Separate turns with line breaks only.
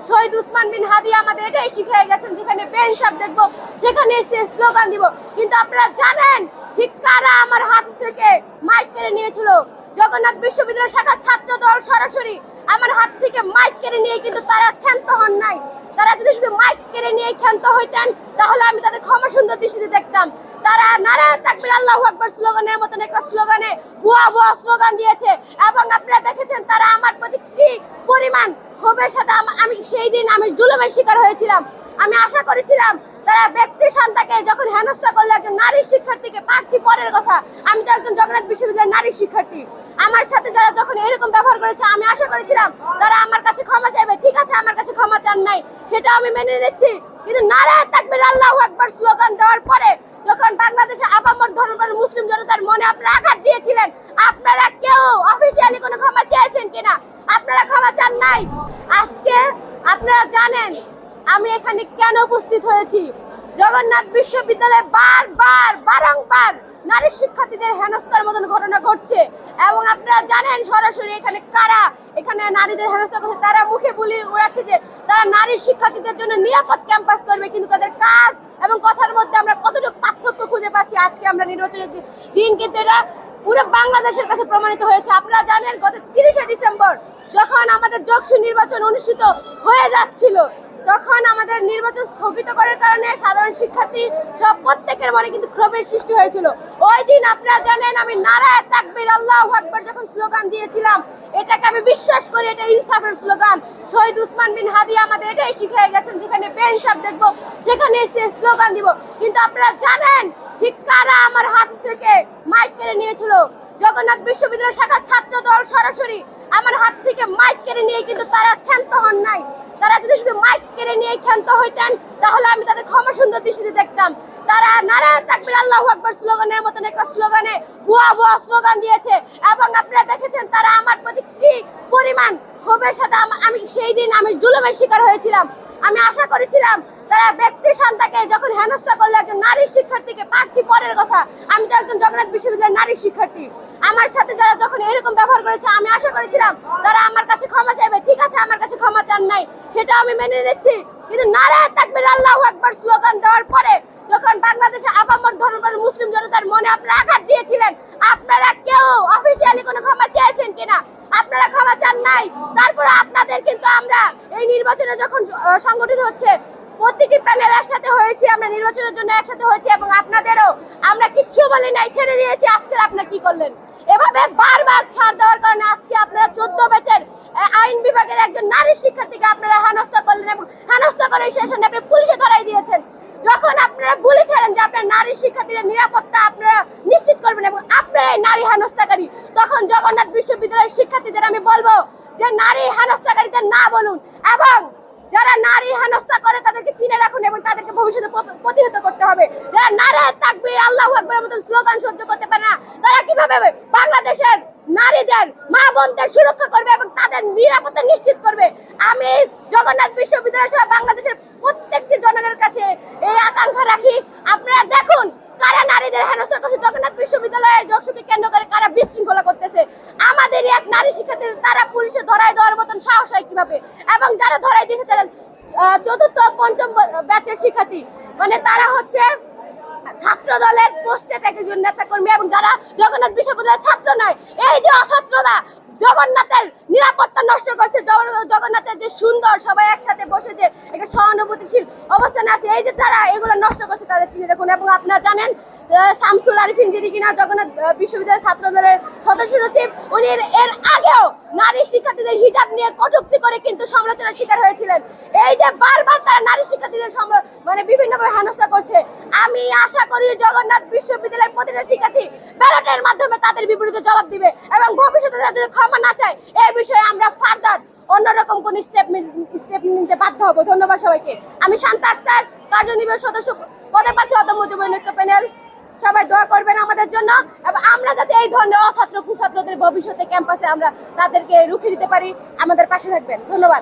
শহীদ উসমান বিন হাদি আমাদের এটাই শিখিয়ে গেছেন, যেখানে বেঞ্চ আপ দেখবো সেখানে এসে স্লোগান দিব। কিন্তু আপনারা জানেন ঠিক কারা আমার হাত থেকে মাইক কেড়ে নিয়েছিল? জগন্নাথ বিশ্ববিদ্যালয় শাখার ছাত্র দল সরাসরি আমার হাত থেকে মাইক কেড়ে নিয়ে কিন্তু তারা ক্ষান্ত হন নাই। তারা যদি শুধু মাইক কেড়ে নিয়ে ক্ষান্ত হইতেন তাহলে আমি তাদের ক্ষমা সুন্দর দৃষ্টিতে দেখতাম। তারা নারা তাকবীর আল্লাহু আকবার স্লোগানের মতন একটা স্লোগানে ভুয়া ভুয়া স্লোগান দিয়েছে এবং আপনারা দেখেছেন তারা আমার প্রতি কি পরিমাণ ক্ষোভের সাথে আমি সেই দিন আমি জুলুমের শিকার হয়েছিলাম। আমি আশা করেছিলাম তারা ব্যক্তি সন্তানকে যখন হেনস্থা করলো একজন নারী শিক্ষার্থীকে প্রার্থী পরের কথা, আমি তো একজন জগন্নাথ বিশ্ববিদ্যালয়ের নারী শিক্ষার্থী, আমার সাথে যারা যখন এরকম ব্যবহার করেছে আমি আশা করেছিলাম তারা আমার কাছে ক্ষমা চাইবে। ঠিক আছে, আমার কাছে ক্ষমা চান নাই, সেটা আমি মেনে নিচ্ছি। কিন্তু নারা তাকবীর আল্লাহু আকবার স্লোগান দেওয়ার পরে যখন বাংলাদেশে আপামর ধর্মের মুসলিম জনতার মনে আপনারা আঘাত দিয়েছিলেন, আপনারা কেউ অফিসিয়ালি কোনো ক্ষমা চেয়েছেন কিনা? আপনারা ক্ষমা চান নাই। আজকে আপনারা জানেন আমি এখানে কেন উপস্থিত হয়েছি। জগন্নাথ বিশ্ববিদ্যালয়ে বারংবার নারী শিক্ষার্থীদের হেনস্থার মতন ঘটনা ঘটছে এবং আপনারা জানেন সরাসরি এখানে নারীদের হেনস্থা করছে। তারা মুখে বলে উড়াচ্ছে যে তারা নারী শিক্ষার্থীদের জন্য নিরাপদ ক্যাম্পাস করবে, কিন্তু তাদের কাজ এবং কথার মধ্যে আমরা কতটুকু পার্থক্য খুঁজে পাচ্ছি। আজকে আমরা নির্বাচনের দিন কিন্তু এটা পুরো বাংলাদেশের কাছে প্রমাণিত হয়েছে। আপনারা জানেন গত 30শে ডিসেম্বর যখন আমাদের যোগসু নির্বাচন অনুষ্ঠিত হয়ে যাচ্ছিল, তখন আমাদের নির্বাচন স্থগিত করার কারণে সাধারণ শিক্ষার্থী সব প্রত্যেকের মনে কিন্তু ক্ষোভের সৃষ্টি হয়েছিল। ওই দিন আপনারা জানেন আমি নারা তাকবীর আল্লাহু আকবার যখন স্লোগান দিয়েছিলাম, এটাকে আমি বিশ্বাস করি এটা ইনসাফের স্লোগান। শহীদ উসমান বিন হাদি আমাদের এটাই শিখিয়ে গেছেন, যেখানে বেঞ্চ আপ দেখবো সেখানে এসে স্লোগান দিব। কিন্তু আপনারা জানেন ঠিক কারা আমার হাত থেকে মাইক কেড়ে নিয়েছিল? জগন্নাথ বিশ্ববিদ্যালয় শাখার ছাত্র দল সরাসরি আমার হাত থেকে মাইক কেড়ে নিয়ে কিন্তু তারা ক্ষান্ত হন নাই। তারা যদি শুধু মাইক কেড়ে নিয়ে ক্ষান্ত হইতেন তাহলে আমি তাদের ক্ষমা সুন্দর দৃষ্টিতে দেখতাম। তারা নারা তাকবীর আল্লাহু আকবার স্লোগানের মতন একটা স্লোগানে ভুয়া ভুয়া স্লোগান দিয়েছে এবং আপনারা দেখেছেন তারা আমার প্রতি কি পরিমাণ ক্ষোভের সাথে আমি সেই দিন আমি জুলুমের শিকার হয়েছিলাম। আমি আশা করেছিলাম তারা ব্যক্তি সন্তানকে যখন হেনস্থা করলো একজন নারী শিক্ষার্থীকে প্রার্থী পরের কথা, আমি তো একজন জগন্নাথ বিশ্ববিদ্যালয়ের নারী শিক্ষার্থী, আমার সাথে যারা যখন এরকম ব্যবহার করেছে আমি আশা করেছিলাম তারা আমার কাছে ক্ষমা চাইবে। ঠিক আছে, আমার কাছে ক্ষমা চান নাই, সেটা আমি মেনে নিচ্ছি। কিন্তু নারা তাকবীর আল্লাহু আকবার স্লোগান দেওয়ার পরে যখন বাংলাদেশে আপামর ধর্মের মুসলিম জনতার মনে আপনারা আঘাত দিয়েছিলেন, আপনারা কেউ অফিসিয়ালি কোনো ক্ষমা চেয়েছেন কিনা? আপনারা ক্ষমা চান নাই। তারপরে আপনাদের কিন্তু আমরা এই নির্বাচনে যখন সংগঠিত হচ্ছে প্রত্যেকটি প্যানেল একসাথে হয়েছি, আমরা নির্বাচনের জন্য একসাথে হয়েছি এবং আপনাদেরও আমরা কিচ্ছু বলি নাই, ছেড়ে দিয়েছি। আজকে আপনারা কি করলেন? এভাবে বারবার ছাড় দেওয়ার কারণে আজকে আপনারা 14 ব্যাচের আইন বিভাগের একজন নারী শিক্ষার্থীকে আপনারা হেনস্থা করলেন এবং হেনস্থা করে শেষে আপনি পুলিশে ধরাই দিয়েছেন। যখন আপনারা বলেছিলেন যে আপনার নারী শিক্ষার্থীদের নিরাপত্তা আপনারা নিশ্চিত করবেন এবং আপনারা এই নারী হেনস্থাকারী, তখন জগন্নাথ বিশ্ববিদ্যালয়ের শিক্ষার্থীদের আমি বলবো যে নারী হেনস্থাকারীদের না বলুন এবং যারা নারী হেনস্থা করে তাদেরকে চিনে রাখুন এবং তাদেরকে ভবিষ্যতে প্রতিহত করতে হবে। যারা নারা তাকবীর আল্লাহু আকবারের মতো স্লোগান সহ্য করতে পারে না, তারা কিভাবে বাংলাদেশের নারীদের মা বোনদের সুরক্ষা করবে এবং তাদের নিরাপত্তা নিশ্চিত করবে? আমি জগন্নাথ বিশ্ববিদ্যালয় সহ বাংলাদেশের প্রত্যেকটি জনের কাছে এই আকাঙ্ক্ষা রাখি। আপনারা দেখুন কারা নারীদের হেনস্থা করছে, জগন্নাথ বিশ্ববিদ্যালয়ের যোগসুকে কেন্দ্র করে কারা বিশৃঙ্খলা করতেছে। আমাদেরই এক নারী শিক্ষার্থী তারা পুলিশে ধরাই দেওয়ার মতন সাহস হয় কিভাবে? এবং যারা ধরাই দিয়েছে তারা 4র্থ 5ম ব্যাচের শিক্ষার্থী, মানে তারা হচ্ছে ছাত্র দলের পোস্টে একজন নেতা কর্মী এবং যারা জগন্নাথ বিশ্ববিদ্যালয়ের ছাত্র নয়। এই যে অছাত্ররা জগন্নাথের নিরাপত্তা নষ্ট করছে, জগন্নাথের যে সুন্দর সবাই একসাথে বসে যে একটা সহানুভূতিশীল অবস্থানে আছে, এই যে তারা এগুলো নষ্ট করছে তাদের চিনে রাখুন। এবং আপনারা জানেন শামসুল আরিফিন যিনি কিনা জগন্নাথ বিশ্ববিদ্যালয়ের ছাত্র দলের সদস্য সচিব, উনি এর আগেও নারী শিক্ষার্থীদের হিজাব নিয়ে কটূক্তি করে কিন্তু সমালোচনার শিকার হয়েছিলেন। এই যে বারবার তারা নারী শিক্ষার্থীদের মানে বিভিন্নভাবে হেনস্থা করছে, আমি আশা করি জগন্নাথ বিশ্ববিদ্যালয়ের প্রতিটা শিক্ষার্থী ব্যালটের মাধ্যমে তাদের বিপরীতে জবাব দিবে এবং ভবিষ্যতে যদি ক্ষমা না চায় এই বিষয়ে আমরা ফার্দার অন্যরকম কোন স্টেপ নিতে বাধ্য হবো। ধন্যবাদ সবাইকে। আমি শান্তা আক্তার, কার্যনির্বাহী সদস্য পদে প্রার্থী অদম্য যুবৈক্য প্যানেল। সবাই দোয়া করবেন আমাদের জন্য এবং আমরা যাতে এই ধরনের অছাত্র কুছাত্রদের ভবিষ্যতে ক্যাম্পাসে আমরা তাদেরকে রুখে দিতে পারি, আমাদের পাশে থাকবেন। ধন্যবাদ।